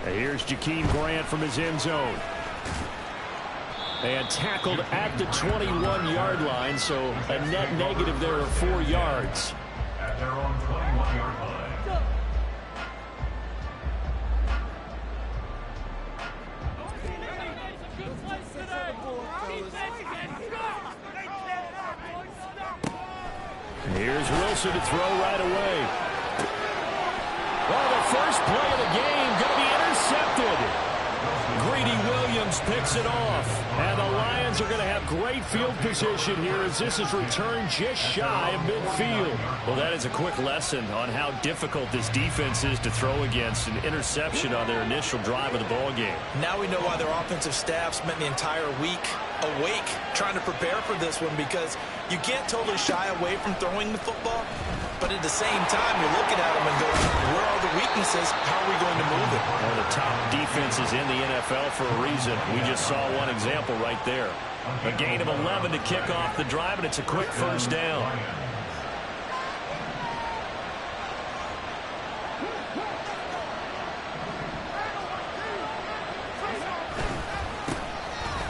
And here's Jakeem Grant from his end zone. And tackled at the 21-yard line, so a net negative there of 4 yards. At their own 21-yard line. Here's Wilson to throw right away. Well, the first play of the game going to be intercepted. Greedy Williams picks it off. And the Lions are going to have great field position here as this is returned just shy of midfield. Well, that is a quick lesson on how difficult this defense is to throw against. An interception on their initial drive of the ball game. Now we know why their offensive staff spent the entire week awake trying to prepare for this one, because you can't totally shy away from throwing the football, but at the same time you're looking at them and going, where are the weaknesses? How are we going to move it? One of the top defenses in the NFL for a reason. We just saw one example right there. A gain of 11 to kick off the drive, and it's a quick first down.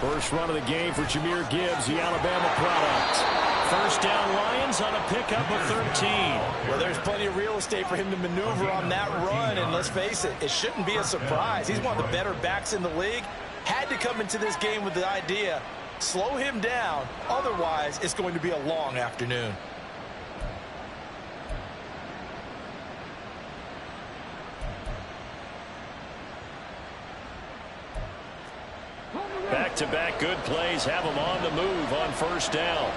First run of the game for Jahmyr Gibbs, the Alabama product. First down Lions on a pickup of 13. Well, there's plenty of real estate for him to maneuver on that run, and let's face it, it shouldn't be a surprise. He's one of the better backs in the league. Had to come into this game with the idea, slow him down, otherwise it's going to be a long afternoon. Back-to-back good plays have them on the move on first down.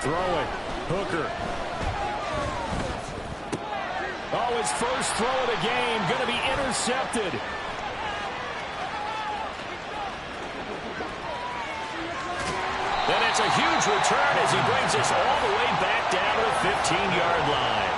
Throwing. Hooker. Oh, his first throw of the game going to be intercepted. And it's a huge return as he brings us all the way back down to the 15-yard line.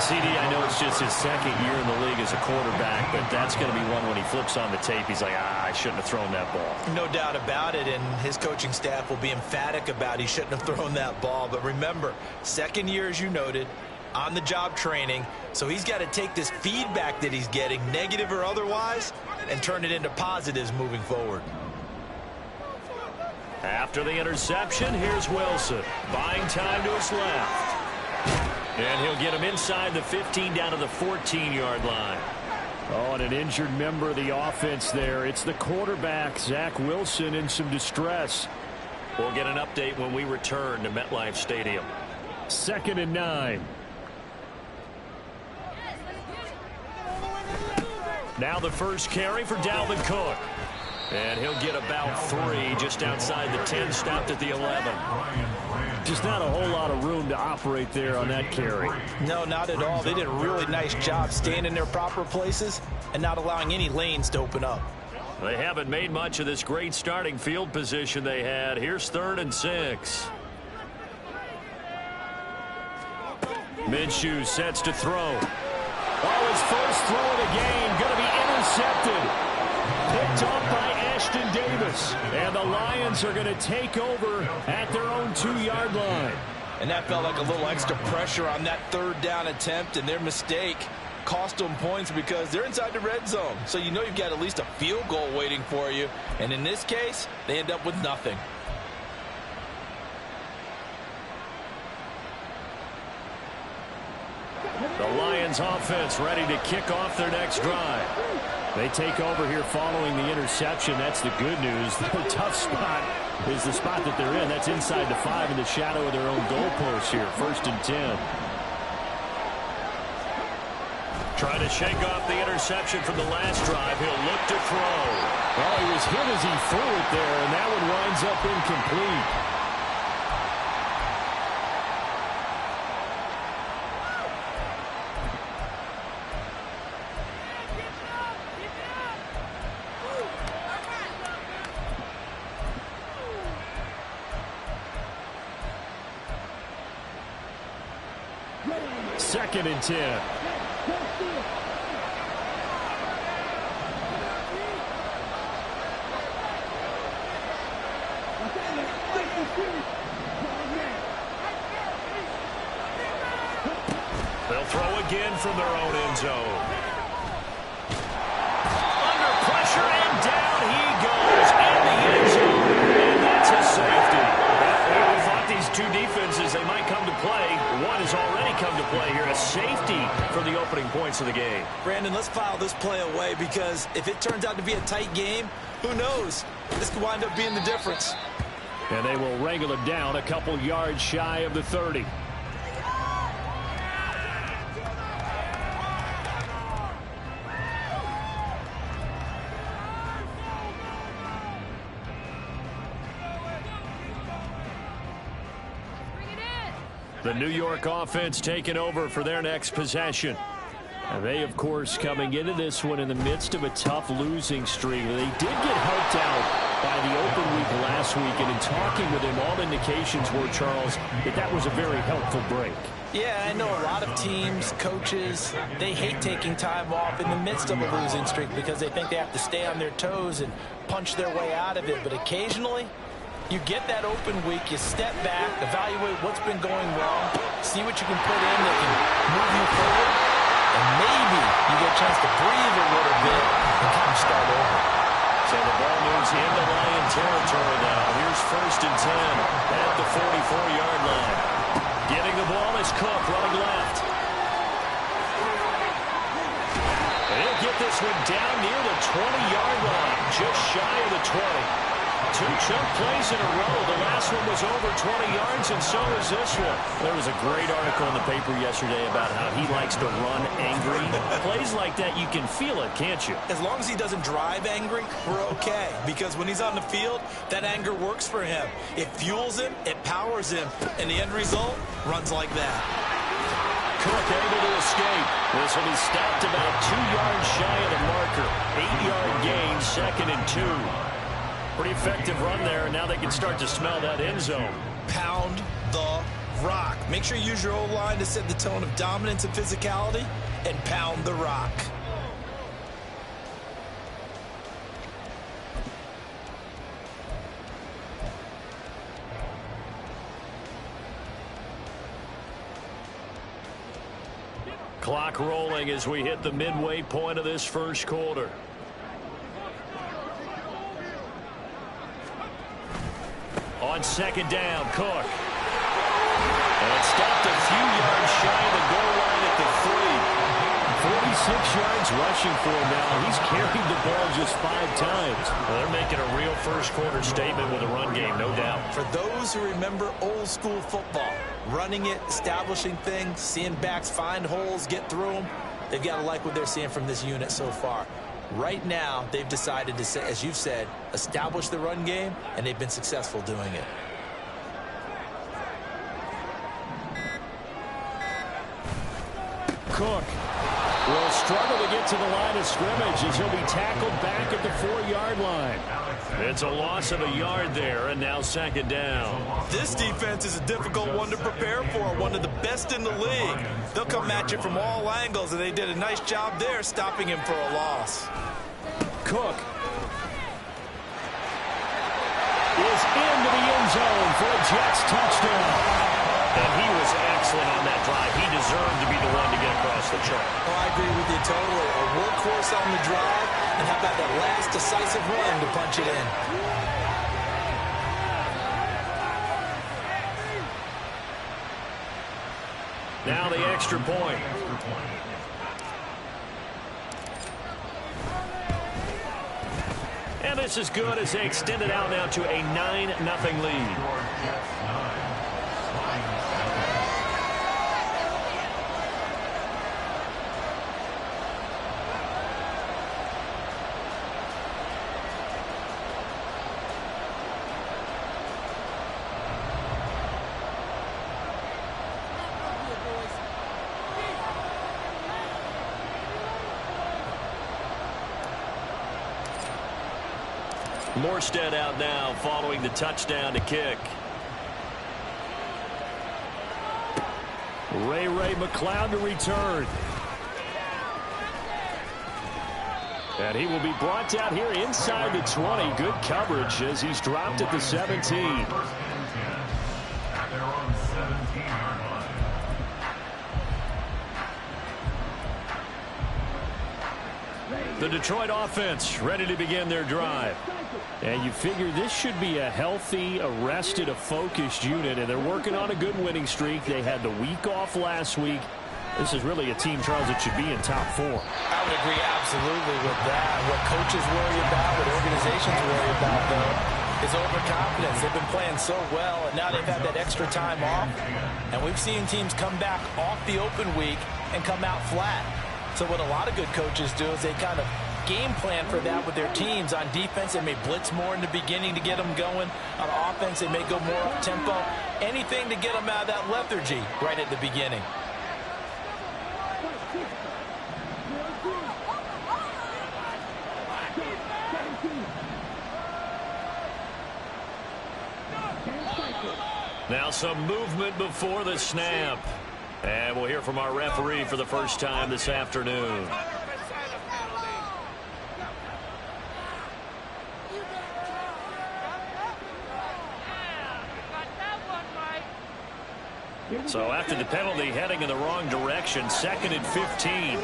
CD, I know it's just his second year in the league as a quarterback, but that's going to be one when he flips on the tape, he's like, I shouldn't have thrown that ball. No doubt about it, and his coaching staff will be emphatic about he shouldn't have thrown that ball. But remember, second year, as you noted, on-the-job training, so he's got to take this feedback that he's getting, negative or otherwise, and turn it into positives moving forward. After the interception, here's Wilson. Buying time to his left. And he'll get him inside the 15 down to the 14-yard line. Oh, and an injured member of the offense there. It's the quarterback, Zach Wilson, in some distress. We'll get an update when we return to MetLife Stadium. 2nd and 9. Now the first carry for Dalvin Cook. And he'll get about 3 just outside the 10, stopped at the 11. Just not a whole lot of room to operate there on that carry. No, not at all. They did a really nice job staying in their proper places and not allowing any lanes to open up. They haven't made much of this great starting field position they had. Here's 3rd and 6. Minshew sets to throw. Oh, his first throw of the game going to be intercepted. Picked off by Ashton Davis. And the Lions are going to take over at their own 2-yard line. And that felt like a little extra pressure on that 3rd down attempt, and their mistake cost them points because they're inside the red zone. So you know you've got at least a field goal waiting for you. And in this case, they end up with nothing. The Lions offense ready to kick off their next drive. They take over here following the interception. That's the good news. The tough spot is the spot that they're in. That's inside the 5 in the shadow of their own goalpost here. 1st and 10. Trying to shake off the interception from the last drive. He'll look to throw. Oh, he was hit as he threw it there, and that one winds up incomplete. Second and 10. They'll throw again from their own end zone. Under pressure, and down he goes in the end zone. And that's a safety. We thought these two defenses, they might come to play. One has already come to play here. A safety for the opening points of the game. Brandon, let's file this play away because if it turns out to be a tight game, who knows? This could wind up being the difference. And they will wrangle him down a couple yards shy of the 30. The New York offense taking over for their next possession. And they, of course, coming into this one in the midst of a tough losing streak. They did get helped out by the open week last week. And in talking with him, all indications were, Charles, that was a very helpful break. Yeah, I know a lot of teams, coaches, they hate taking time off in the midst of a losing streak because they think they have to stay on their toes and punch their way out of it. But occasionally, you get that open week, you step back, evaluate what's been going wrong, see what you can put in that can move you forward, and maybe you get a chance to breathe a little bit and kind of start over. So the ball moves into Lion territory now. Here's 1st and 10 at the 44-yard line. Getting the ball is Cook running left. And he'll get this one down near the 20-yard line, just shy of the 20. 2 chunk plays in a row. The last one was over 20 yards, and so is this one. There was a great article in the paper yesterday about how he likes to run angry. Plays like that, you can feel it, can't you? As long as he doesn't drive angry, we're okay. Because when he's on the field, that anger works for him. It fuels him, it powers him, and the end result runs like that. Cook able to escape. This will be stopped about 2 yards shy of the marker. 8-yard gain, 2nd and 2. Pretty effective run there, and now they can start to smell that end zone. Pound the rock. Make sure you use your O-line to set the tone of dominance and physicality, and pound the rock. Clock rolling as we hit the midway point of this first quarter. On 2nd down, Cook. And stopped a few yards shy of the goal line at the 3. 46 yards rushing for him now. He's carried the ball just 5 times. Well, they're making a real first quarter statement with a run game, no doubt. For those who remember old school football, running it, establishing things, seeing backs find holes, get through them, they've got to like what they're seeing from this unit so far. Right now, they've decided to, as you've said, establish the run game, and they've been successful doing it. Cook will struggle to get to the line of scrimmage as he'll be tackled back at the 4-yard line. It's a loss of a yard there, and now 2nd down. This defense is a difficult one to prepare for, one of the best in the league. They'll come at you from all angles, and they did a nice job there stopping him for a loss. Cook is into the end zone for a Jets touchdown. And he was excellent on that drive. He deserved to be the one to get across the track. Oh, I agree with you totally. A workhorse on the drive, and how about that last decisive run to punch it in? Now the extra point. And this is good as they extend it out now to a 9-0 lead. Morstead out now following the touchdown to kick. Ray McCloud to return. And he will be brought down here inside the 20. Good coverage as he's dropped at the 17. First and 10 at their own 17-yard line. The Detroit offense ready to begin their drive. And you figure this should be a healthy, a focused unit, and they're working on a good winning streak. They had the week off last week. This is really a team, Charles, that should be in top 4. I would agree absolutely with that. What coaches worry about, what organizations worry about, though, is overconfidence. They've been playing so well, and now they've had that extra time off. And we've seen teams come back off the open week and come out flat. So what a lot of good coaches do is they kind of game plan for that with their teams. On defense, they may blitz more in the beginning to get them going. On offense, they may go more up-tempo. Anything to get them out of that lethargy right at the beginning. Now some movement before the snap. And we'll hear from our referee for the first time this afternoon. So after the penalty, heading in the wrong direction, 2nd and 15.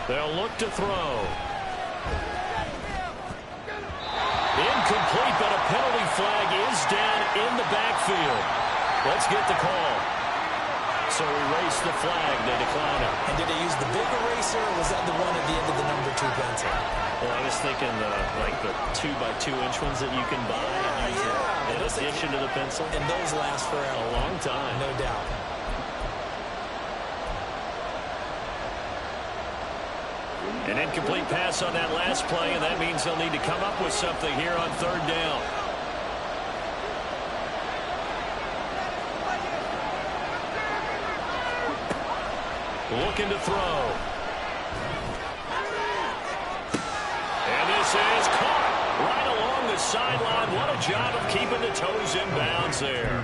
They'll look to throw. Incomplete, but a penalty flag is down in the backfield. Let's get the call. So erase the flag. They decline it. And did they use the big eraser, or was that the one at the end of the number 2 pencil? Well, I was thinking like the 2x2-inch ones that you can buy and use in addition to the pencil. And those last for A long time. no doubt. An incomplete pass on that last play, and that means they'll need to come up with something here on 3rd down. Looking to throw. And this is caught right along the sideline. What a job of keeping the toes in bounds there.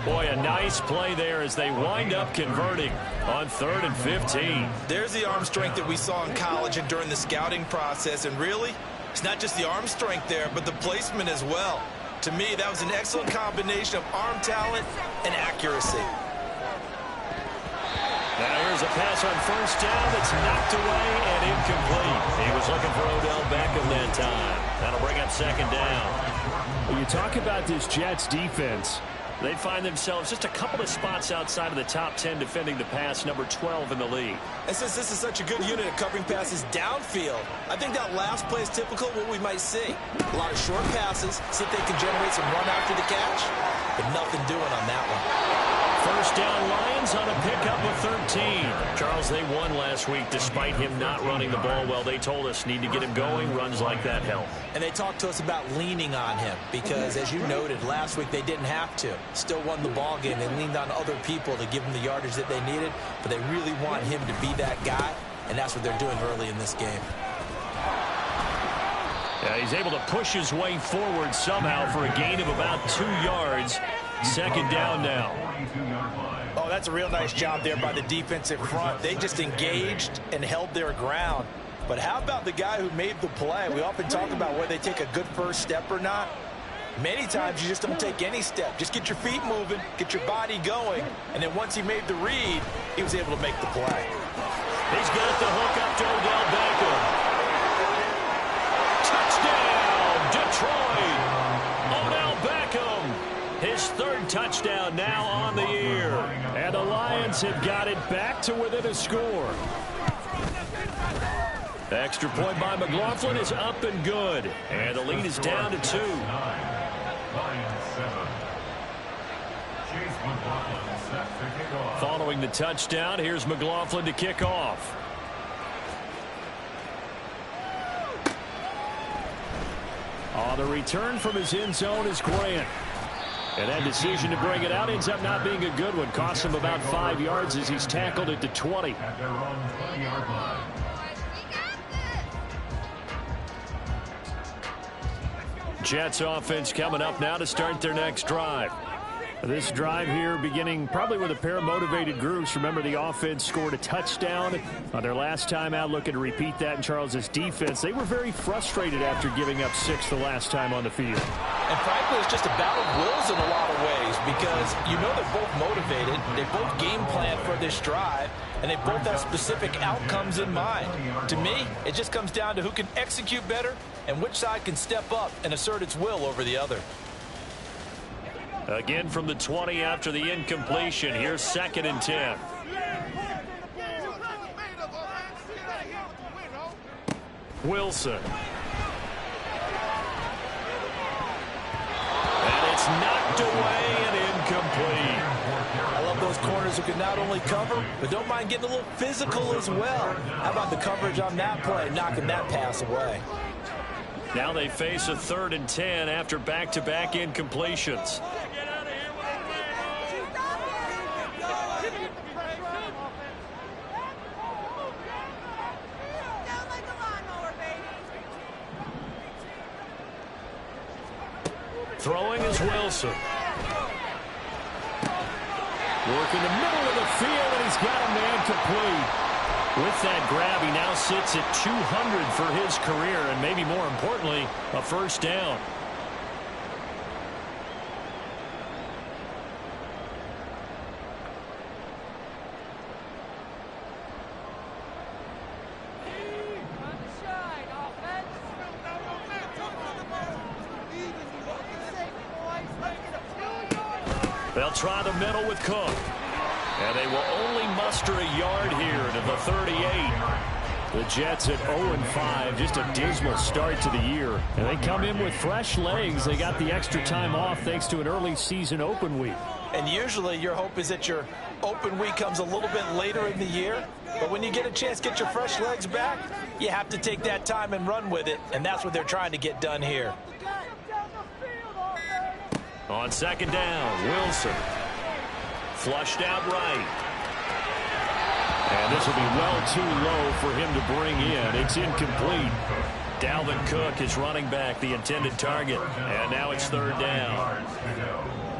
Boy, a nice play there as they wind up converting on 3rd and 15. There's the arm strength that we saw in college and during the scouting process. And really, it's not just the arm strength there, but the placement as well. To me, that was an excellent combination of arm talent and accuracy. Now here's a pass on 1st down that's knocked away and incomplete. He was looking for Odell Beckham that time. That'll bring up 2nd down. When you talk about this Jets defense, they find themselves just a couple of spots outside of the top 10 defending the pass, number 12 in the league. And since this is such a good unit at covering passes downfield, I think that last play is typical of what we might see. A lot of short passes, see if they can generate some run after the catch, but nothing doing on that one. 1st down, Lions on a pickup of 13. Charles, they won last week despite him not running the ball well. They told us need to get him going. Runs like that help. And they talked to us about leaning on him because, as you noted, last week they didn't have to. Still won the ball game. They leaned on other people to give them the yardage that they needed, but they really want him to be that guy, and that's what they're doing early in this game. Yeah, he's able to push his way forward somehow for a gain of about 2 yards. 2nd down now. Oh, that's a real nice job there by the defensive front. They just engaged and held their ground. But how about the guy who made the play? We often talk about whether they take a good first step or not. Many times you just don't take any step. Just get your feet moving, get your body going, and then once he made the read, he was able to make the play. He's got the hook up to Odell Beckham. Touchdown, Detroit! Odell Beckham, his 3rd touchdown now on the year. And the Lions have got it back to within a score. The extra point by McLaughlin is up and good. And the lead is down to 2. Following the touchdown, here's McLaughlin to kick off. The return from his end zone is Grant. And that decision to bring it out ends up not being a good one. Costs him about 5 yards as he's tackled at the 20. At their own 20-yard line. Jets offense coming up now to start their next drive. This drive here beginning probably with a pair of motivated groups. Remember, the offense scored a touchdown on their last time out, looking to repeat that in Charles's defense. They were very frustrated after giving up 6 the last time on the field. And frankly, it's just a battle of wills in a lot of ways because you know they're both motivated. They both game plan for this drive, and they both have specific outcomes in mind. To me, it just comes down to who can execute better and which side can step up and assert its will over the other. Again from the 20 after the incompletion. Here's 2nd and 10. Wilson. And it's knocked away and incomplete. I love those corners who can not only cover, but don't mind getting a little physical as well. How about the coverage on that play, knocking that pass away? Now they face a 3rd and 10 after back-to-back incompletions. Throwing is Wilson. Working the middle of the field, and he's got a man complete. With that grab, he now sits at 200 for his career, and maybe more importantly, a first down. They'll try the middle with Cook. And they will only muster a yard here to the 38. The Jets at 0-5, just a dismal start to the year. And they come in with fresh legs. They got the extra time off thanks to an early season open week. And usually your hope is that your open week comes a little bit later in the year. But when you get a chance to get your fresh legs back, you have to take that time and run with it. And that's what they're trying to get done here. On 2nd down, Wilson. Flushed out right. And this will be well too low for him to bring in. It's incomplete. Dalvin Cook is running back, the intended target. And now it's 3rd down.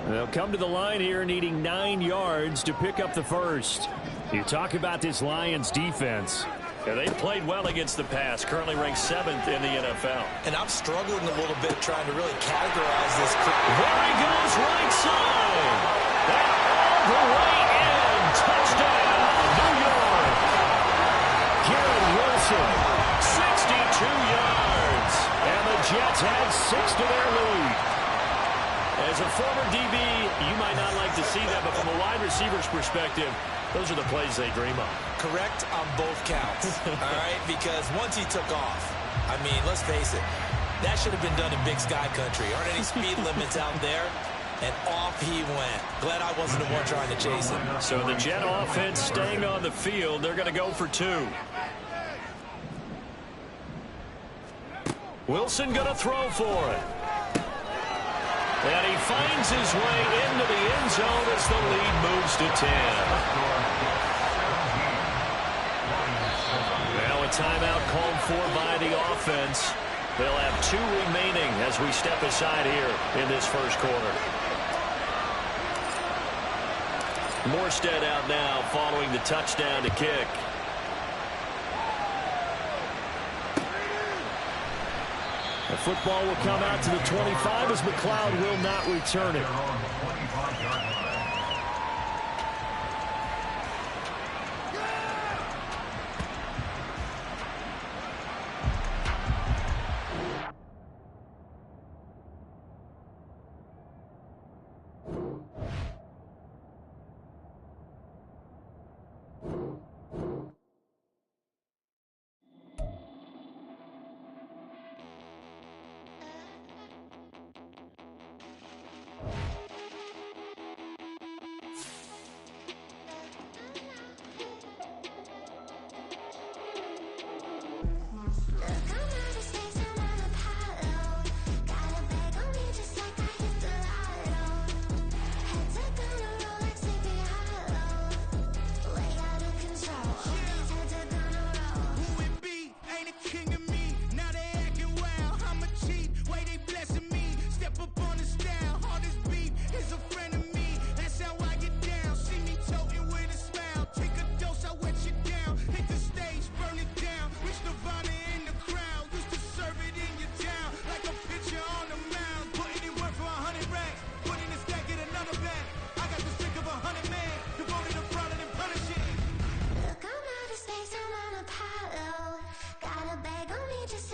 They'll come to the line here needing 9 yards to pick up the first. You talk about this Lions defense. Yeah, they played well against the pass, currently ranked 7th in the NFL. And I'm struggling a little bit trying to really categorize this. There he goes, right side. And all the way in. Touchdown, New York. Garrett Wilson, 62 yards. And the Jets add 6 to their lead. As a former DB, you might not like to see that, but from a wide receiver's perspective, those are the plays they dream of. Correct on both counts, all right? Because once he took off, I mean, let's face it, that should have been done in Big Sky Country. Aren't any speed limits out there? And off he went. Glad I wasn't the one trying to chase him. So the Jet offense staying on the field. They're going to go for 2. Wilson going to throw for it. And he finds his way into the end zone as the lead moves to 10. Now a timeout called for by the offense. They'll have 2 remaining as we step aside here in this first quarter. Morstead out now following the touchdown to kick. The football will come out to the 25 as McLeod will not return it.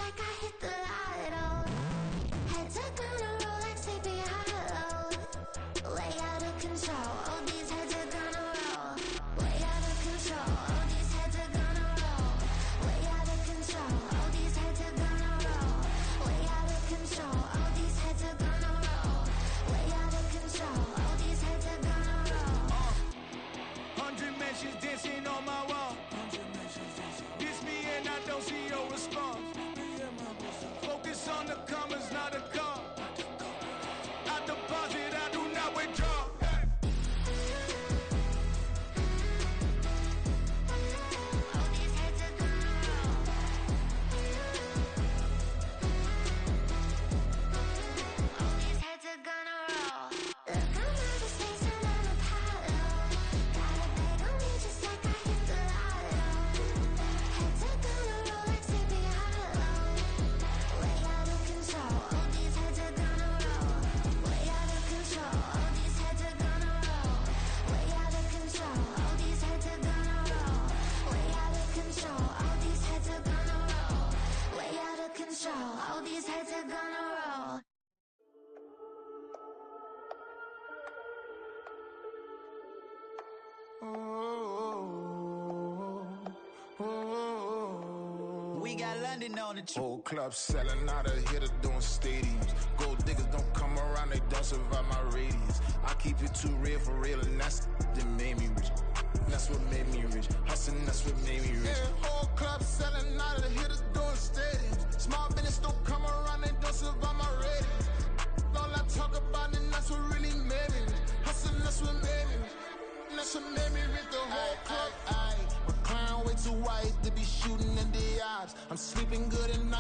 like I hit the lotto. Head to gonna roll like Sleepy Hollow. Way out of control, all these heads are gonna roll. Way out of control, all these heads are gonna roll. Way out of control, all these heads are gonna roll. Way out of control, all these heads are gonna roll. Way out of control, all these heads are gonna roll. 100 mentions dancing on my wall. Diss me and I don't see your response. Focus on the commas, not the call. I deposit, I do not withdraw. All these heads are gonna roll. All these heads are gonna roll. Look, I'm out of space and I'm Apollo. Got a bag on me just like I hit the lotto. Heads are gonna roll like Sleepy Hollow. Way out of control, all these heads are gonna roll. Way out of control, all these heads are gonna roll. Way out of control, all these heads are gonna roll. Way out of control, all these heads are gonna roll. Way out of control, all these heads are gonna roll. We got London on the trip. Whole club selling out of hitter doing stadiums. Gold diggers don't come around, they don't survive my radius. I keep it too real for real, and that's that made me rich. That's what made me rich. Hustling, that's what made me rich. Yeah, whole club selling out of hitters doing stadiums. Small business don't come around, they don't survive my radius. All I talk about, and that's what really made me rich. Hustling, that's what made me rich. And that's what made me rich. The whole club. My crown way too white to be shooting in the odds. I'm sleeping good at night.